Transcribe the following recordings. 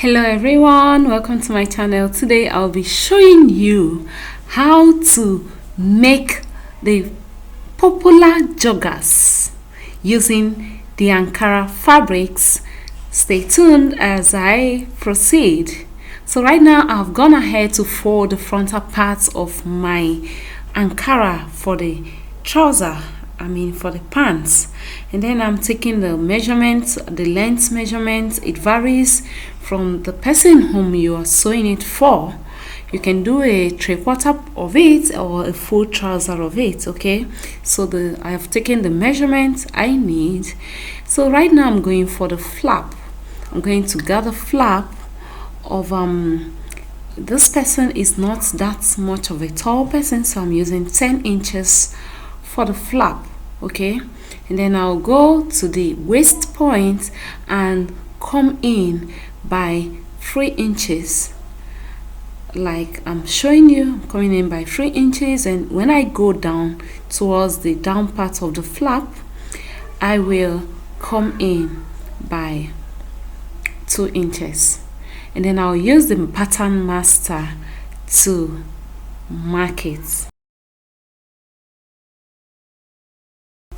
Hello everyone, welcome to my channel. Today I'll be showing you how to make the popular joggers using the ankara fabrics. Stay tuned as I proceed. So right now I've gone ahead to fold the frontal parts of my ankara for the trouser, for the pants, and then I'm taking the measurements, the length measurements. It varies from the person whom you are sewing it for. You can do a 3/4 of it or a full trouser of it. Okay, so I have taken the measurements I need. So right now I'm going for the flap. I'm going to gather flap of this person is not that much of a tall person, so I'm using 10 inches for the flap. Okay, and then I'll go to the waist point and come in by 3 inches, like I'm showing you. Coming in by 3 inches, and when I go down towards the down part of the flap, I will come in by 2 inches, and then I'll use the pattern master to mark it.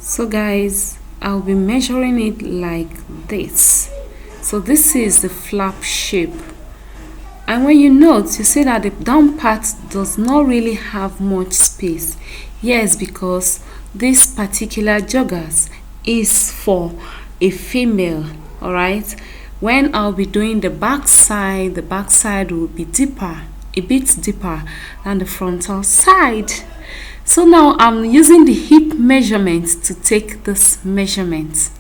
So guys, I'll be measuring it like this. So this is the flap shape, and when you note, you see that the down part does not really have much space. Yes, because this particular joggers is for a female. All right, when I'll be doing the back side will be deeper, a bit deeper than the frontal side. So now I'm using the hip measurement to take this measurement.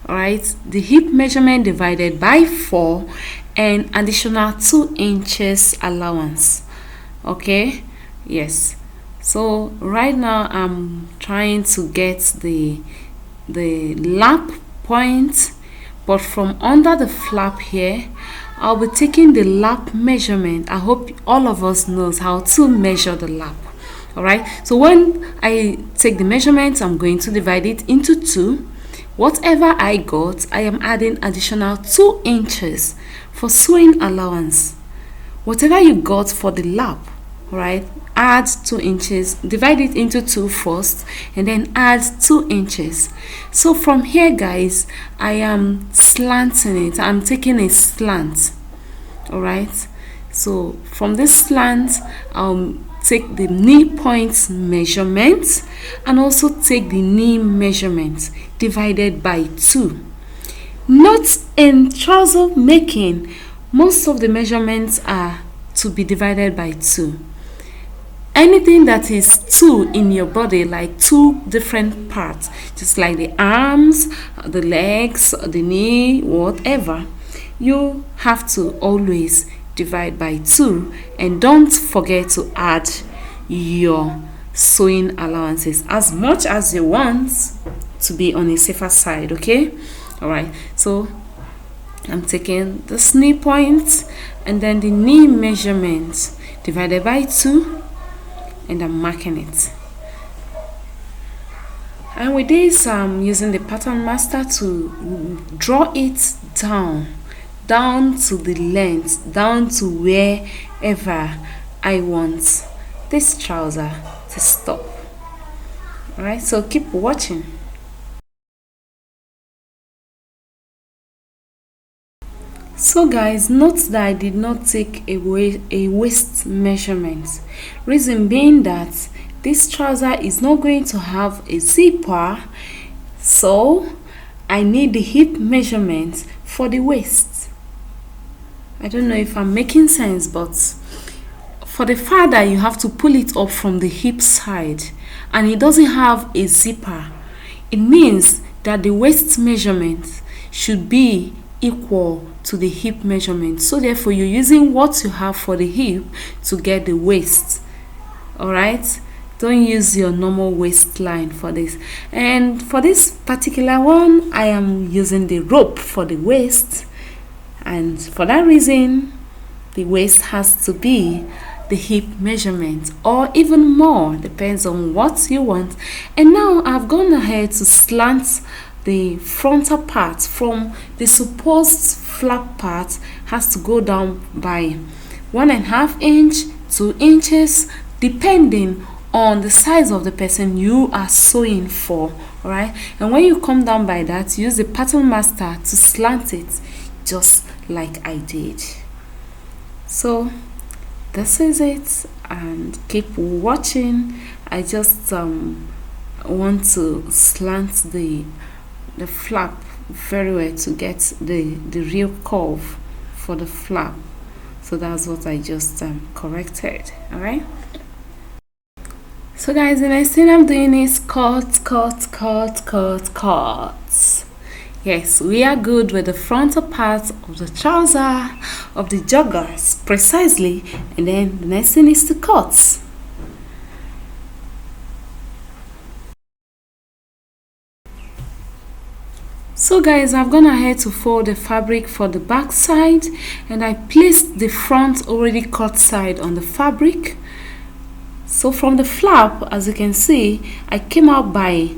All right, the hip measurement divided by 4 and additional 2 inches allowance. Okay, yes. So right now I'm trying to get the lap point, but from under the flap here I'll be taking the lap measurement. I hope all of us knows how to measure the lap. All right, so when I take the measurement, I'm going to divide it into 2. Whatever I got, I am adding additional 2 inches for sewing allowance. Whatever you got for the lap, right, add 2 inches, divide it into 2 first, and then add 2 inches. So from here guys, I am slanting it. I'm taking a slant. All right, so from this slant I'll take the knee point measurement and also take the knee measurement divided by 2. Note, in trouser making, most of the measurements are to be divided by 2. Anything that is 2 in your body, like 2 different parts, just like the arms, the legs, the knee, whatever, you have to always divide by 2, and don't forget to add your sewing allowances as much as you want to be on a safer side. Okay, all right, so I'm taking this knee point and then the knee measurement divided by 2, and I'm marking it. And with this, I'm using the pattern master to draw it down to the length, down to wherever I want this trouser to stop. All right, so keep watching. So guys, note that I did not take a waist measurement. Reason being that this trouser is not going to have a zipper, so I need the hip measurement for the waist. I don't know if I'm making sense, but for the father, you have to pull it up from the hip side, and it doesn't have a zipper. It means that the waist measurement should be equal to the hip measurement. So therefore, you're using what you have for the hip to get the waist. All right, don't use your normal waistline for this. And for this particular one, I am using the rope for the waist. And for that reason, the waist has to be the hip measurement, or even more, depends on what you want. And now I've gone ahead to slant the frontal part from the supposed flap part has to go down by 1.5 inch, 2 inches, depending on the size of the person you are sewing for. All right, and when you come down by that, use the pattern master to slant it just like I did. So this is it, and keep watching. I just want to slant the flap very well to get the real curve for the flap. So that's what I just corrected. All right. So guys, the next thing I'm doing is cut. Yes, we are good with the frontal part of the trouser of the joggers precisely, and then the next thing is to cut. So guys, I've gone ahead to fold the fabric for the back side, and I placed the front already cut side on the fabric. So from the flap, as you can see, I came out by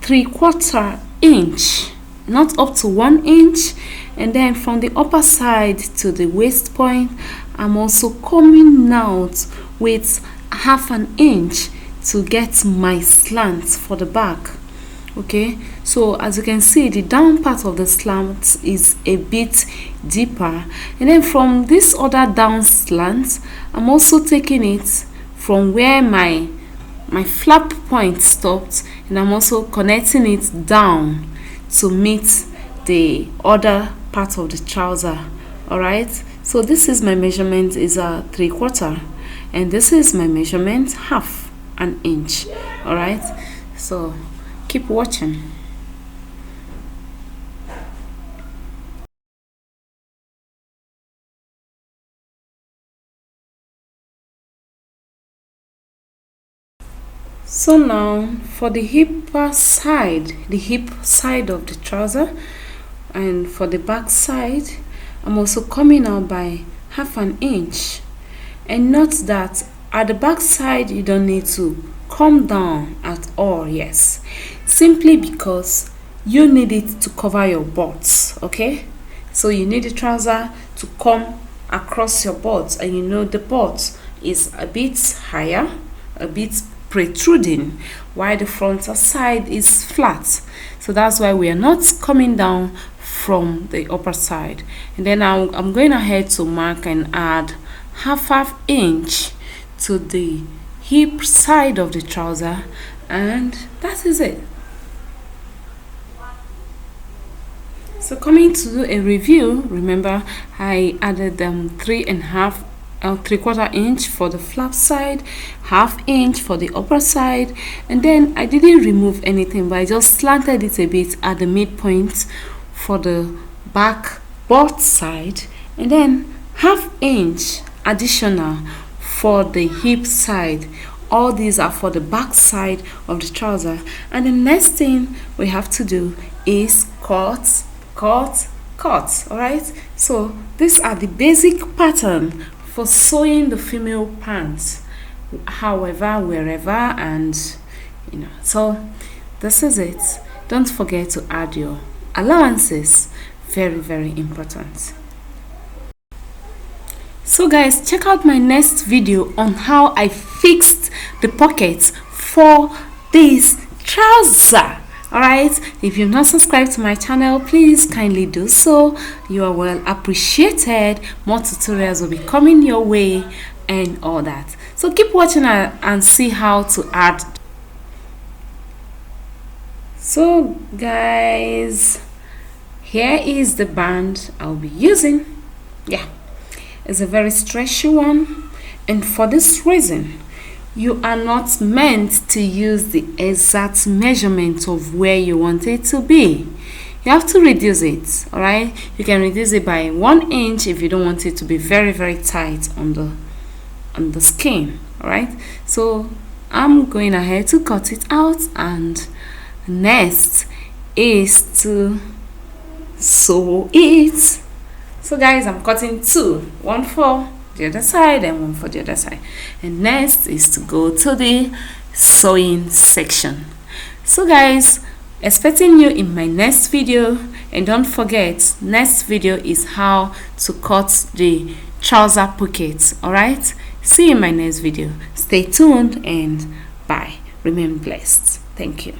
3/4 inch, not up to 1 inch, and then from the upper side to the waist point, I'm also coming out with 1/2 inch to get my slant for the back. Okay, so as you can see, the down part of the slant is a bit deeper, and then from this other down slant, I'm also taking it from where my flap point stopped, and I'm also connecting it down to meet the other part of the trouser. All right, so this is my measurement is a 3/4, and this is my measurement 1/2 inch. All right, so keep watching. So now for the hip side of the trouser, and for the back side, I'm also coming out by 1/2 inch. And note that at the back side, you don't need to come down at all, yes, simply because you need it to cover your butt. Okay, so you need the trouser to come across your butt, and you know the butt is a bit higher, a bit protruding, while the frontal side is flat. So that's why we are not coming down from the upper side. And then I'm going ahead to mark and add 1/2 inch to the hip side of the trouser, and that is it. So coming to do a review, remember I added 3/4 inch for the flap side, 1/2 inch for the upper side, and then I didn't remove anything, but I just slanted it a bit at the midpoint for the back butt side, and then 1/2 inch additional for the hip side. All these are for the back side of the trouser, and the next thing we have to do is cut. All right, so these are the basic pattern for sewing the female pants, however, wherever, and you know. So this is it. Don't forget to add your allowances, very important. So guys, check out my next video on how I fixed the pockets for this trouser. Alright, if you've not subscribed to my channel, please kindly do so. You are well appreciated. More tutorials will be coming your way and all that. So keep watching and see how to add. So guys, here is the band I'll be using. Yeah, it's a very stretchy one, and for this reason, you are not meant to use the exact measurement of where you want it to be. You have to reduce it. All right, you can reduce it by 1 inch if you don't want it to be very tight on the skin. All right, so I'm going ahead to cut it out, and next is to sew it. So guys, I'm cutting two, one for the other side and one for the other side, and next is to go to the sewing section. So guys, Expecting you in my next video, and don't forget, next video is how to cut the trouser pockets. Alright, see you in my next video. Stay tuned and bye. Remain blessed. Thank you.